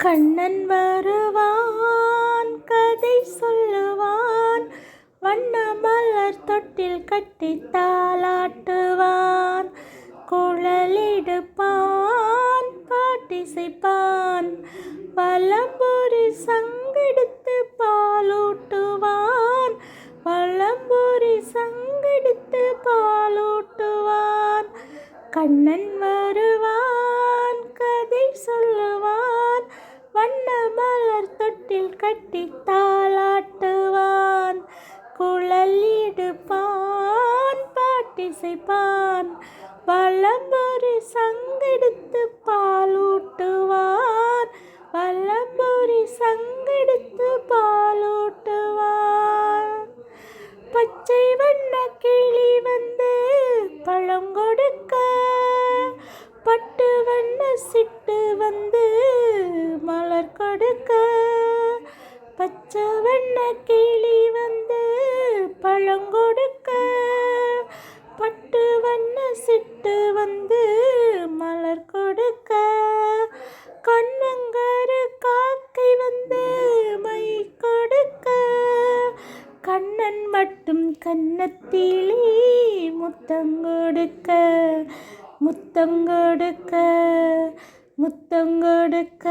கண்ணன் வருவான், கதை சொல்லுவான், வண்ண மலர் தொட்டில் கட்டி தாலாட்டுவான், குழலிடுப்பான், பாட்டிசைப்பான், வலம்புரி சங்கெடுத்து பாலூட்டுவான், வலம்புரி சங்கெடுத்து பாலூட்டுவான். கண்ணன் வருவான், கதை சொல்லுவான், வண்ண மலர் தொட்டில் கட்டி தாலாட்டுவான், குழலிடுப்பான், பாட்டிசைப்பான், வலம்புரி சங்கெடுத்து பாலூட்டுவான், வலம்புரி சங்கெடுத்து பாலூட்டுவான். பச்சை வண்ண கிளி வந்து பழம் கொடுக்க, பட்டு வண்ண சிட்டு வந்து மலர் கொடுக்க, பச்சை வண்ண கிளி வந்து பழம் கொடுக்க, பட்டு வண்ண சிட்டு வந்து மலர் கொடுக்க, கண்ணங்கரு காக்கை வந்து மை கொடுக்க, கண்ணன் மட்டும் கன்னத்திலே முத்தங்கொடுக்க, முத்தங்கொடுக்க, முத்தங்கொடுக்க.